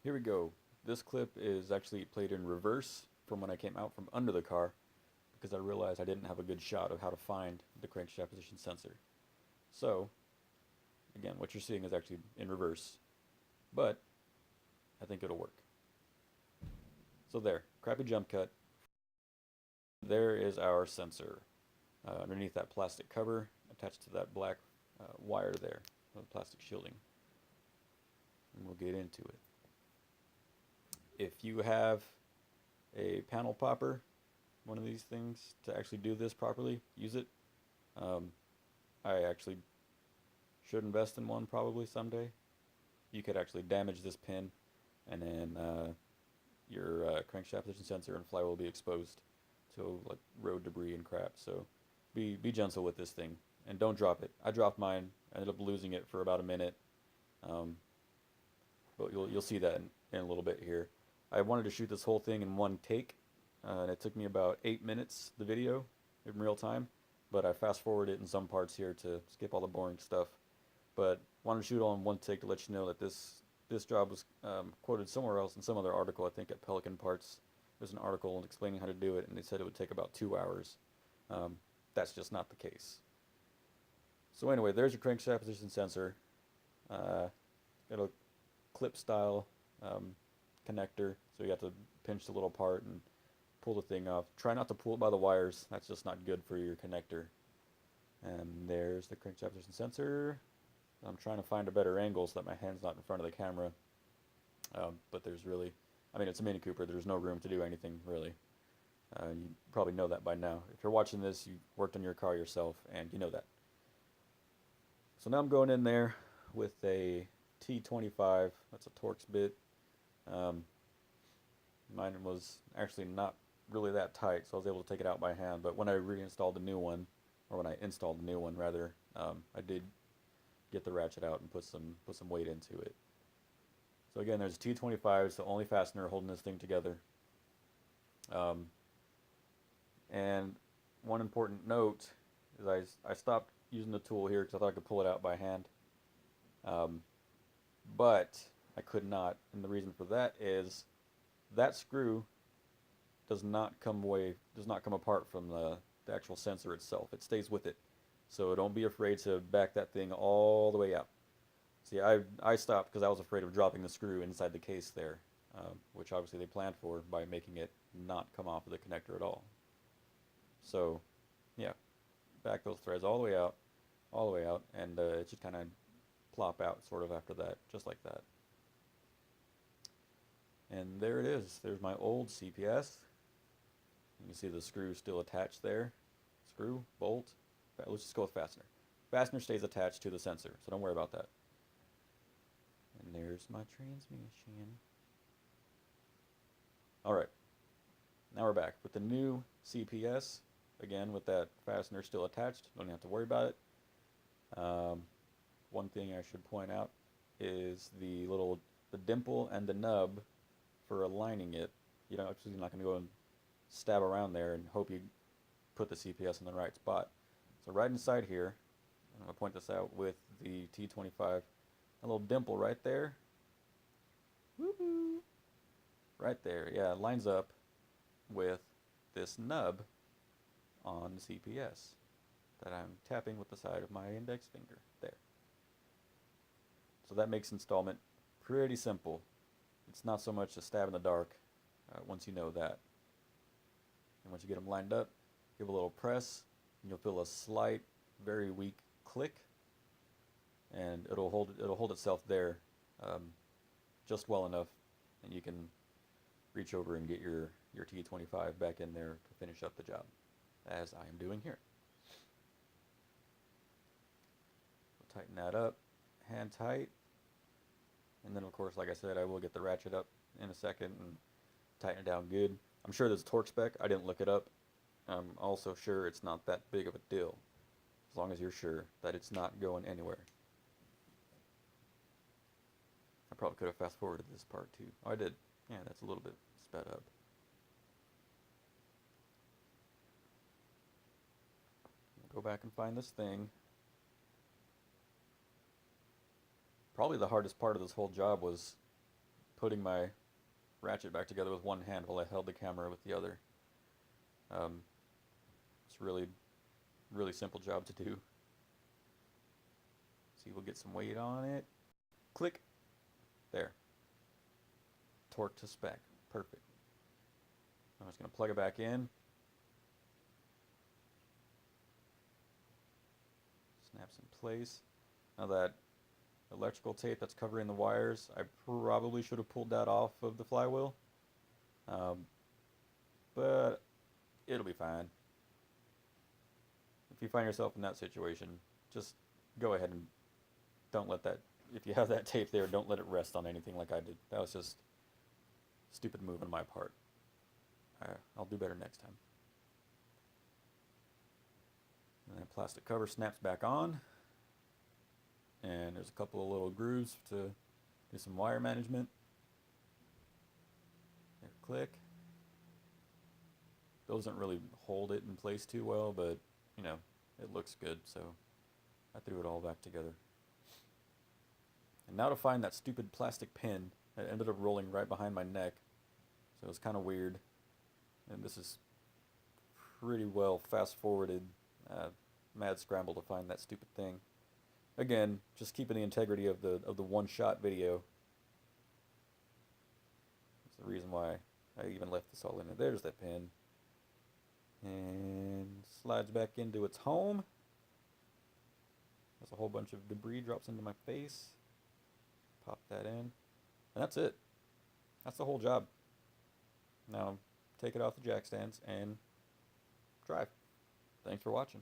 Here we go. This clip is actually played in reverse from when I came out from under the car because I realized I didn't have a good shot of how to find the crankshaft position sensor. So, again, what you're seeing is actually in reverse, but I think it'll work. So there, crappy jump cut. There is our sensor underneath that plastic cover attached to that black wire there, the plastic shielding. And we'll get into it. If you have a panel popper, one of these things to actually do this properly, use it. Um, I actually should invest in one probably someday. You could actually damage this pin, and then your crankshaft position sensor and flywheel will be exposed to like road debris and crap. So be gentle with this thing, and don't drop it. I dropped mine. I ended up losing it for about a minute, um, but you'll see that in a little bit here. I wanted to shoot this whole thing in one take, and it took me about 8 minutes, the video, in real time, but I fast forwarded in some parts here to skip all the boring stuff. But wanted to shoot all in one take to let you know that this job was quoted somewhere else in some other article, I think at Pelican Parts. There's an article explaining how to do it, and they said it would take about 2 hours. Um, that's just not the case. So anyway, there's your crankshaft position sensor. Got a clip style connector, so you have to pinch the little part and pull the thing off. Try not to pull it by the wires, that's just not good for your connector. And there's the crankshaft position sensor. I'm trying to find a better angle so that my hand's not in front of the camera. But there's really, I mean, it's a Mini Cooper, there's no room to do anything really. You probably know that by now. If you're watching this, you worked on your car yourself, and you know that. So now I'm going in there with a T25, that's a Torx bit. Um, Mine was actually not really that tight, so I was able to take it out by hand. But when I reinstalled the new one, or when I installed the new one rather, I did get the ratchet out and put some weight into it. So again, there's a T25, it's the only fastener holding this thing together. Um, and one important note is I stopped using the tool here because I thought I could pull it out by hand. But I could not, and the reason for that is that screw does not come apart from the actual sensor itself. It stays with it. So don't be afraid to back that thing all the way out. See, I stopped because I was afraid of dropping the screw inside the case there, which obviously they planned for by making it not come off of the connector at all. So, yeah, back those threads all the way out, and it should kind of plop out sort of after that, just like that. And there it is. There's my old CPS. You can see the screw still attached there. Screw, bolt. Let's just go with fastener. Fastener stays attached to the sensor, so don't worry about that. And there's my transmission. Alright, now we're back with the new CPS. Again, with that fastener still attached, don't even have to worry about it. One thing I should point out is the dimple and the nub for aligning it. You know, you're not going to go and stab around there and hope you put the CPS in the right spot. So right inside here, I'm going to point this out with the T25, a little dimple right there. Woohoo! Right there, yeah, it lines up with this nub on the CPS that I'm tapping with the side of my index finger there. So that makes installment pretty simple. It's not so much a stab in the dark once you know that. And once you get them lined up, give a little press, and you'll feel a slight, very weak click, and it'll hold itself there just well enough, and you can reach over and get your T25 back in there to finish up the job, as I am doing here. So tighten that up, hand tight, and then of course, like I said, I will get the ratchet up in a second and tighten it down good. I'm sure there's a torque spec. I didn't look it up. I'm also sure it's not that big of a deal, as long as you're sure that it's not going anywhere. I probably could have fast forwarded this part too. Oh, I did. Yeah, that's a little bit sped up. Go back and find this thing. Probably the hardest part of this whole job was putting my ratchet back together with one hand while I held the camera with the other. It's really, really simple job to do. See, we'll get some weight on it. Click. There. Torque to spec. Perfect. I'm just going to plug it back in. Snaps in place. Now that electrical tape that's covering the wires, I probably should have pulled that off of the flywheel. But it'll be fine. If you find yourself in that situation, just go ahead and don't let that, if you have that tape there, don't let it rest on anything like I did. That was just a stupid move on my part. I'll do better next time. And that plastic cover snaps back on. And there's a couple of little grooves to do some wire management. There, click. Doesn't really hold it in place too well, but you know, it looks good, so I threw it all back together. And now to find that stupid plastic pin that ended up rolling right behind my neck, so it's kind of weird. And this is pretty well fast-forwarded, mad scramble to find that stupid thing. Again, just keeping the integrity of the one-shot video. That's the reason why I even left this all in there. There's that pin. And slides back into its home. There's a whole bunch of debris drops into my face. Pop that in. And that's it. That's the whole job. Now, take it off the jack stands and drive. Thanks for watching.